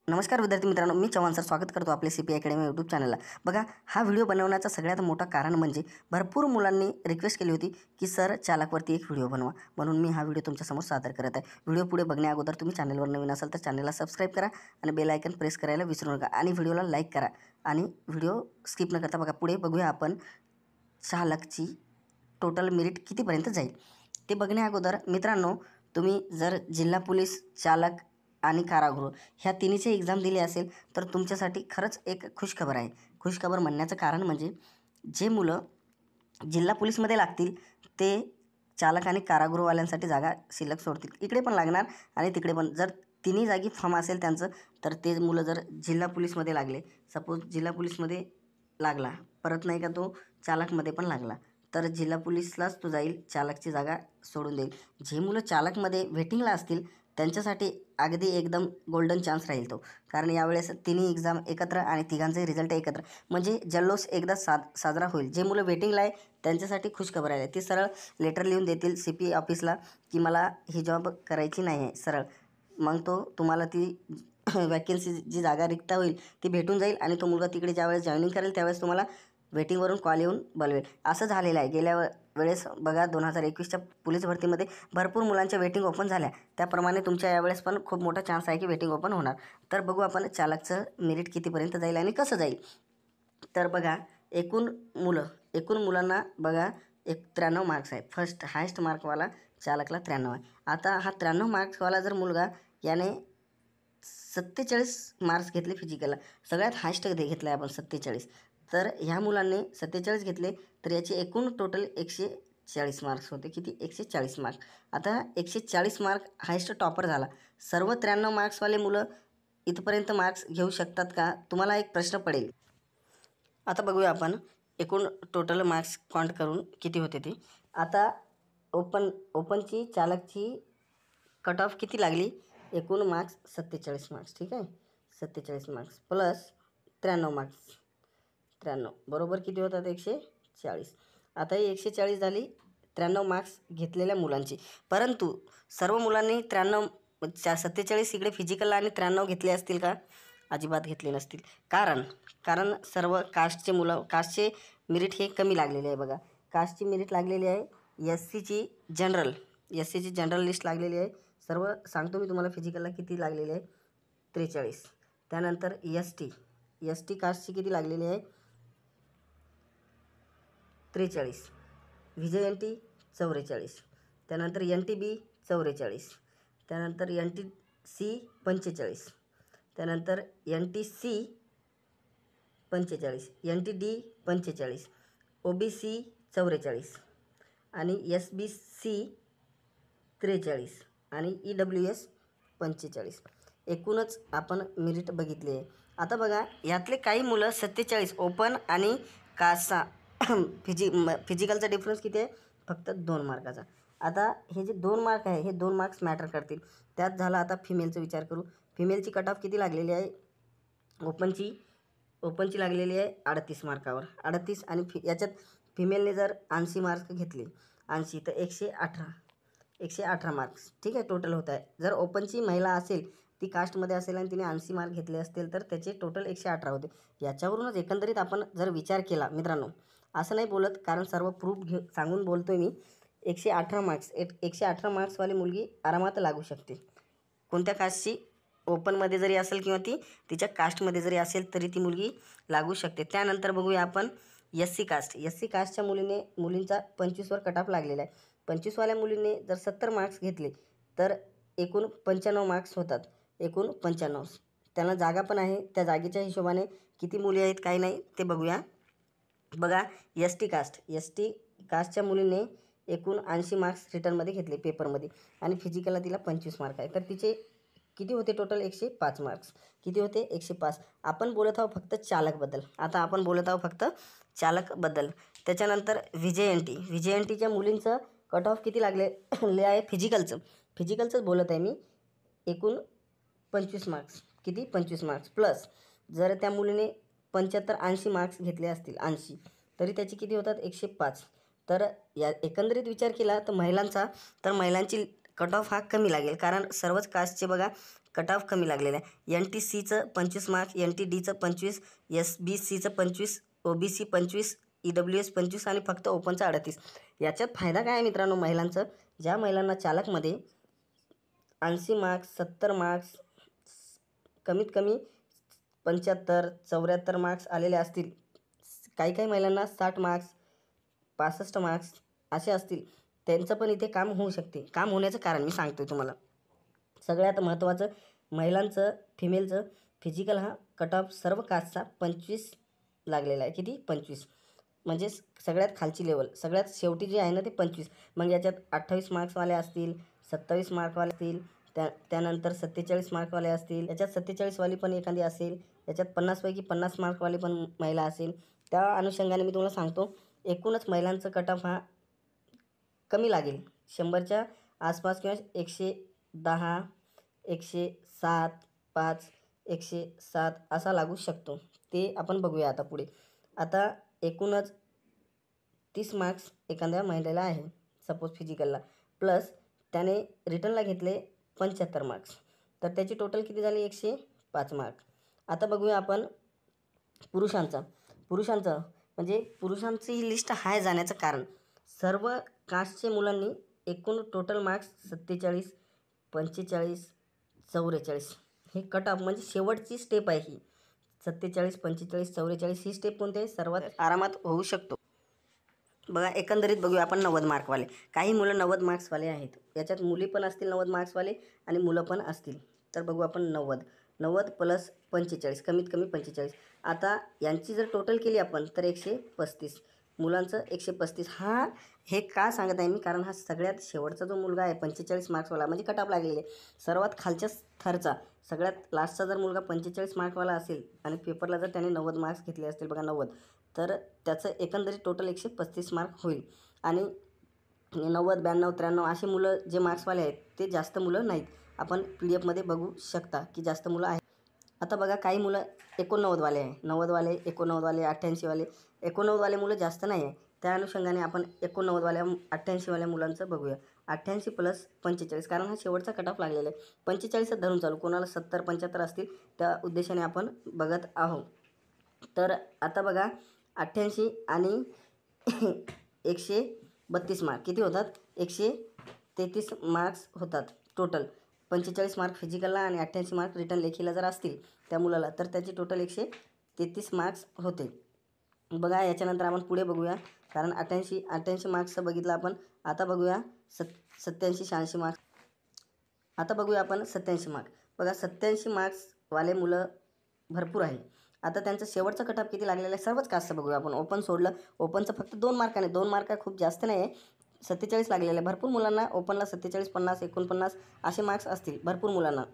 नमस्कार विद्यार्थी मित्रांनो, मी चव्हाण सर स्वागत करतो आपले CP अकॅडमी यूट्यूब चॅनलला। बघा, हा व्हिडिओ बनवण्याचं सगळ्यात मोठं कारण म्हणजे भरपूर मुलांनी रिक्वेस्ट केली होती की सर चालकवरती एक व्हिडिओ बनवा, म्हणून मी हा व्हिडिओ तुमच्यासमोर सादर करत आहे। व्हिडिओ पुढे बघण्या अगोदर तुम्ही चॅनलवर नवीन असाल तर चॅनलला सबस्क्राईब करा आणि बेल आयकन प्रेस करायला विसरू नका आणि व्हिडिओला लाईक करा आणि व्हिडिओ स्किप न करता बघा। पुढे बघूया आपण चालकची टोटल मेरिट कितीपर्यंत जाईल ते बघण्या अगोदर मित्रांनो, तुम्ही जर जिल्हा पोलीस चालक आणि कारागृह ह्या तिन्हीचे एक्झाम दिले असेल तर तुमच्यासाठी खरंच एक खुशखबर आहे। खुशखबर म्हणण्याचं कारण म्हणजे जे मुलं जिल्हा पोलीसमध्ये लागतील ते चालक आणि कारागृहवाल्यांसाठी जागा शिल्लक सोडतील। इकडे पण लागणार आणि तिकडे पण, जर तिन्ही जागी फॉर्म असेल त्यांचं तर ते मुलं जर जिल्हा पोलीसमध्ये लागले, सपोज जिल्हा पोलीसमध्ये लागला, परत नाही का तो चालकमध्ये पण लागला, तर जिल्हा पोलीसलाच तो जाईल, चालकची जागा सोडून देईल। जे मुलं चालकमध्ये वेटिंगला असतील त्यांच्यासाठी अगदी एकदम गोल्डन चान्स राहील तो, कारण यावेळेस तिन्ही एक्झाम एकत्र आणि तिघांचे रिझल्ट एकत्र, म्हणजे जल्लोष एकदा साजरा होईल। जे मुलं वेटिंगला आहे त्यांच्यासाठी खुशखबर आहे, ती सरळ लेटर लिहून देतील CP ऑफिसला की मला ही जॉब करायची नाही आहे सरळ, मग तो तुम्हाला ती वॅकेन्सी जी जागा रिक्त होईल ती भेटून जाईल आणि तो मुलगा तिकडे ज्यावेळेस जॉईनिंग करेल त्यावेळेस तुम्हाला वेटिंगवरून कॉल येऊन बोलवेल। असं झालेलं आहे गेल्या वेळेस बघा, 2021च्या पोलीस भरतीमध्ये भरपूर मुलांच्या वेटिंग ओपन झाल्या, त्याप्रमाणे तुमच्या यावेळेस पण खूप मोठा चान्स आहे की वेटिंग ओपन होणार। तर बघू आपण चालकचं मेरिट कितीपर्यंत जाईल आणि कसं जाईल। तर बघा, एकूण मुलांना बघा 93 मार्क्स आहे। फर्स्ट हायस्ट मार्कवाला चालकला 93 आहे। आता हा 93 मार्क्सवाला जर मुलगा याने 47 मार्क्स घेतले फिजिकलला, सगळ्यात हायस्ट घेतलं आहे आपण 47, तर ह्या मुलांनी 47 घेतले तर याचे एकूण टोटल 140 मार्क्स होते। किती? 140 मार्क। आता 140 मार्क हायस्ट टॉपर झाला। सर्व 93 मार्क्सवाले मुलं इथपर्यंत मार्क्स घेऊ शकतात का? तुम्हाला एक प्रश्न पडेल। आता बघूया आपण एकूण टोटल मार्क्स काउंट करून किती होते ते। आता ओपनची चालकची कट ऑफ किती लागली? एकूण मार्क्स 47 मार्क्स, ठीक आहे। 47 मार्क्स प्लस 93 मार्क्स, 93 बरोबर किती होतात? 140। आता ही 140 झाली 93 मार्क्स घेतलेल्या मुलांची, परंतु सर्व मुलांनी 47 इकडे फिजिकलला आणि 93 घेतले असतील का? अजिबात घेतले नसतील, कारण सर्व कास्टचे मुलं, कास्टचे मेरिट हे कमी लागलेले आहे। बघा, कास्टची मेरिट लागलेली आहे, SCची जनरल लिस्ट लागलेली आहे। सर्व सांगतो मी तुम्हाला, फिजिकलला किती लागलेले आहे? 43। त्यानंतर ST कास्टची किती लागलेली आहे? 43। VJNT 44। त्यानंतर NTB 44। त्यानंतर NTC 45। त्यानंतर NTC 45, NTD 45, OBC 44 आणि SBC 43 आणि EWS 45। एकूणच आपण मेरिट बघितले आहे। आता बघा, यातले काही मुलं 47 ओपन आणि कास्टचा फिजिकलचा डिफरन्स किती आहे? फक्त 2 मार्काचा। आता हे जे 2 मार्क आहे हे 2 मार्क्स मॅटर करतील। त्यात झाला, आता फिमेलचा विचार करू। फिमेलची कट ऑफ किती लागलेली आहे? ओपनची लागलेली आहे 38 मार्कावर, 38, आणि याच्यात फिमेलने जर 80 मार्क घेतले, 80 तर 118 मार्क्स, ठीक आहे, टोटल होत आहे। जर ओपनची महिला असेल, ती कास्टमध्ये असेल आणि तिने 80 मार्क घेतले असतील तर त्याचे टोटल 118 होते। याच्यावरूनच एकंदरीत आपण जर विचार केला मित्रांनो, असं नाही बोलत, कारण सर्व प्रूफ सांगून बोलतोय मी, 118 मार्क्सवाली मुलगी आरामात लागू शकते। कोणत्या कास्टची? ओपनमध्ये जरी असेल किंवा ती तिच्या कास्टमध्ये जरी असेल तरी ती मुलगी लागू शकते। त्यानंतर बघूया आपण SC कास्टच्या मुलींचा 25वर कट ऑफ लागलेला आहे। 25वाल्या मुलींनी जर 70 मार्क्स घेतले तर एकूण 95 मार्क्स होतात, एकूण 95। त्यांना जागा पण आहे, त्या जागेच्या हिशोबाने किती मुली आहेत काही नाही ते बघूया। बघा, ST कास्टच्या मुलींनी एकूण 80 मार्क्स रिटर्नमध्ये घेतले पेपरमध्ये आणि फिजिकलला तिला 25 मार्क आहे, तर तिचे किती होते टोटल? 105 मार्क्स। किती होते? 105। आपण बोलत आहोत फक्त चालकबद्दल, आता आपण बोलत आहोत फक्त चालकबद्दल। त्याच्यानंतर VJNTच्या मुलींचं कट ऑफ किती लागले आहे? फिजिकलचंच बोलत आहे मी। एकूण 25 मार्क्स, किती? 25 मार्क्स प्लस जर त्या मुलीने 75-80 मार्क्स घेतले असतील, 80, तरी त्याची किती होतात? 105। तर या एकंदरीत विचार केला तर महिलांची कट ऑफ हा कमी लागेल, कारण सर्वच कास्टचे बघा कट ऑफ कमी लागलेला आहे. NTCचं 25 मार्क्स, NTDचं 25, SBCचं 25, OBC 25, EWS 25 आणि फक्त ओपनचा 38. याच्यात फायदा काय आहे मित्रांनो महिलांचं, ज्या महिलांना चालकमध्ये 80 मार्क्स, 70 मार्क्स, कमीत कमी 75, 74 मार्क्स आलेले असतील, काही काही महिलांना 60 मार्क्स, 65 मार्क्स असे असतील, त्यांचं पण इथे काम होऊ शकते. काम होण्याचं कारण मी सांगतो आहे तुम्हाला. सगळ्यात महत्त्वाचं महिलांचं, फिमेलचं फिजिकल हा कट ऑफ सर्व कास्टचा 25 लागलेला आहे. किती? 25. म्हणजे सगळ्यात खालची लेवल, सगळ्यात शेवटी जे आहे ना ते 25. मग याच्यात 28 मार्क्सवाले असतील, 27 मार्कवाले असतील, त्यानंतर 47 मार्कवाले असतील, याच्यात 47वाली पण एखादी असेल, याच्यात 50पैकी 50 मार्कवाली पण महिला असेल. त्या अनुषंगाने मी तुम्हाला सांगतो, एकूणच महिलांचं कट ऑफ हा कमी लागेल. 100च्या आसपास किंवा 110, 107, 5, 107 असा लागू शकतो. ते आपण बघूया आता पुढे. आता एकूणच 30 मार्क्स एखाद्या महिलेला आहे सपोज फिजिकलला, प्लस त्याने रिटर्नला घेतले 75 मार्क्स, तर त्याची टोटल किती झाली? 105 मार्क. आता बघूया आपण पुरुषांचं म्हणजे पुरुषांची ही लिस्ट हाय जाण्याचं कारण, सर्व कास्टचे मुलांनी एकूण टोटल मार्क्स 47, 45, 44 हे कट ऑफ म्हणजे शेवटची स्टेप आहे ही. 47, 45, 44 ही स्टेप कोणती आहे? सर्वात आरामात होऊ शकतो. बघा एकंदरीत बघूया आपण 90 मार्कवाले. काही मुलं 90 मार्क्सवाले आहेत, याच्यात मुली पण असतील 90 मार्क्सवाले आणि मुलं पण असतील. तर बघू आपण 90 प्लस 45, कमीत कमी 45. आता यांची जर टोटल केली आपण तर 135. मुलांचं 135. हे का सांगत आहे मी, कारण हा सगळ्यात शेवटचा जो मुलगा आहे 45 मार्क्सवाला म्हणजे कट ऑफ लागलेले, सर्वात खालच्या थरचा सगळ्यात लास्टचा जर मुलगा 45 मार्कवाला असेल आणि पेपरला जर त्याने 90 मार्क्स घेतले असतील, बघा 90, तर त्याचं एकंदरीत टोटल 135 मार्क होईल. आणि 90, 92, 93 असे मुलं जे मार्क्सवाले आहेत ते जास्त मुलं नाहीत. आपण PDF मध्ये बघू शकता की जास्त मुलं आहेत. आता बघा काही मुलं 89वाले आहे, 90वाले, 89वाले, 88वाले. 89वाले मुलं जास्त नाही आहे, त्या अनुषंगाने आपण 89वाल्या, 88वाल्या मुलांचं बघूया. 88 प्लस 45, कारण हा शेवटचा कट ऑफ लागलेला आहे. 45 धरून चालू, कोणाला 70, 75 असतील त्या उद्देशाने आपण बघत आहोत. तर आता बघा 88 आणि 132 मार्क किती होतात? 133 मार्क्स होतात टोटल. 45 मार्क फिजिकलला आणि 88 मार्क रिटर्न लेखीला जर असतील त्या मुलाला, तर त्याची टोटल 133 मार्क्स होते. बघा याच्यानंतर आपण पुढे बघूया, कारण 88 मार्क्सचं बघितलं आपण. आता बघूया 87, 86 मार्क्स. आता बघूया आपण 87 मार्क. बघा 87 मार्क्सवाले मुलं भरपूर आहे. आता त्यांचं शेवटचा कट ऑफ किती लागलेला आहे सर्वच कास्टचं बघूया आपण. ओपन सोडलं, ओपनचं फक्त 2 मार्काने, 2 मार्क खूप जास्त नाही आहे, 47 लागलेले आहे. भरपूर मुलांना ओपनला 47, 50, 49 असे मार्क्स असतील भरपूर मुलांना,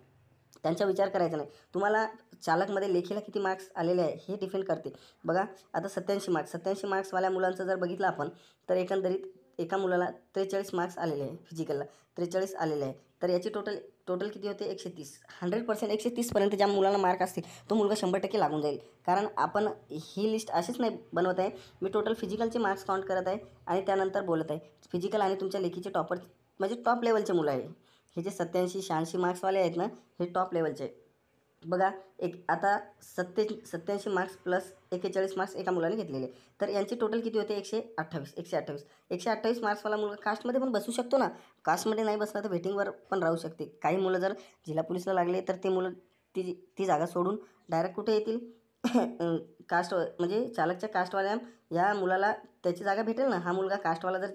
त्यांचा विचार करायचा नाही. तुम्हाला चालकमध्ये लेखीला किती मार्क्स आलेले आहे हे डिपेंड करते. बघा आता 87 मार्क्सवाल्या मुलांचं जर बघितलं आपण, तर एकंदरीत एका मुलाला 43 मार्क्स आलेले आहे, फिजिकलला 43 आलेले आहे. तर याची टोटल किती होते? 130. 100% 130पर्यंत ज्या मुलांना मार्क असतील तो मुलगा 100% लागून जाईल. कारण आपण ही लिस्ट अशीच नाही बनवत आहे, मी टोटल फिजिकलचे मार्क्स काउंट करत आहे आणि त्यानंतर बोलत आहे. फिजिकल आणि तुमच्या लेखीचे टॉपर म्हणजे टॉप लेवलचे मुलं आहे. हे जे 87, 86 मार्क्सवाले आहेत ना, हे टॉप लेवलचे. बघा आता 87 मार्क्स प्लस 41 मार्क्स एका मुलाने घेतलेले, तर यांची टोटल किती होते? 128 मार्क्सवाला मुलगा कास्टमध्ये पण बसू शकतो ना. कास्टमध्ये नाही बसला तर वेटिंगवर पण राहू शकते. काही मुलं जर जिल्हा पोलीसला लागले तर ते मुलं ती जागा सोडून डायरेक्ट कुठे येतील? कास्ट म्हणजे चालकच्या कास्टवाल्या या मुलाला त्याची जागा भेटेल ना. हा मुलगा कास्टवाला जर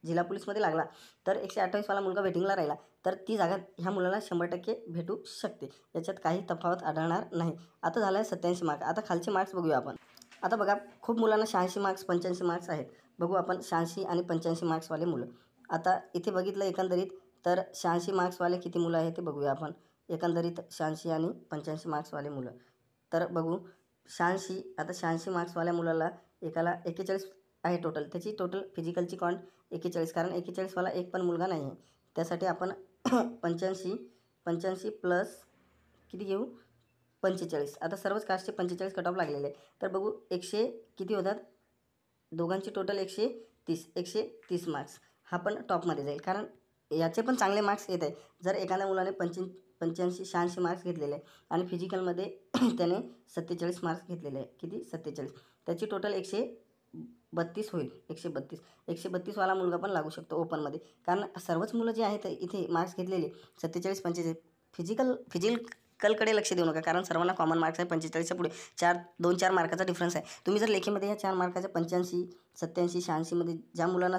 जिल्हा पोलीसमध्ये लागला तर 128वाला मुलगा वेटिंगला राहिला तर ती जागा ह्या मुलाला 100% भेटू शकते. याच्यात काही तफावत आढळणार नाही. आता झालं आहे 87 मार्क. आता खालचे मार्क्स बघूया आपण. आता बघा खूप मुलांना 86 मार्क्स, 85 मार्क्स आहेत. बघू आपण 86 आणि 85 मार्क्सवाले मुलं. आता इथे बघितलं एकंदरीत तर 86 मार्क्सवाले किती मुलं आहेत ते बघूया आपण. एकंदरीत 86 आणि 85 मार्क्सवाले मुलं. तर बघू 86. आता 86 मार्क्सवाल्या मुलाला एकाला 41 आहे टोटल. त्याची टोटल फिजिकलची काउंट 41, कारण 41वाला एक पण मुलगा नाही आहे. त्यासाठी आपण 85 प्लस किती घेऊ? 45. आता सर्वच कास्टचे 45 कट ऑफ लागलेले आहे. तर बघू किती होतात? दोघांची टोटल 130 मार्क्स. हा पण टॉपमध्ये जाईल, कारण याचे पण चांगले मार्क्स येत आहे. जर एखाद्या मुलाने 85 86 मार्क्स घेतलेले आहे आणि फिजिकलमध्ये त्याने 47 मार्क्स घेतलेले आहे. किती? 47. त्याची टोटल 132 होईल. 132वाला मुलगा पण लागू शकतो ओपनमध्ये, कारण सर्वच मुलं जे आहेत इथे मार्क्स घेतलेले 47 45. फिजिकलकडे लक्ष देऊ नका, कारण सर्वांना कॉमन मार्क्स आहे. 45च्या पुढे 2-4 मार्काचा डिफरन्स आहे. तुम्ही जर लेखीमध्ये या 4 मार्काच्या 85 87 86मध्ये ज्या मुलांना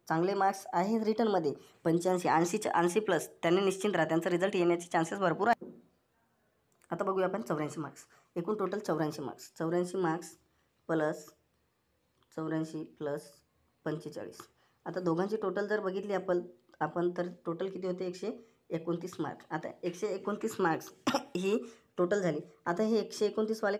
चांगले मार्क्स आहेत रिटर्नमध्ये 85 80 प्लस, त्यांनी निश्चिंत राहा, त्यांचा रिझल्ट येण्याचे चान्सेस भरपूर आहे. आता बघूया आपण 84 मार्क्स. एकूण total 84 marks. 84 marks plus 84 plus 45. आता दोघांची टोटल जर बघितली आपण तर टोटल किती होते? 129 मार्क्स. आता 129 मार्क्स ही टोटल झाली. आता हे 129 वाले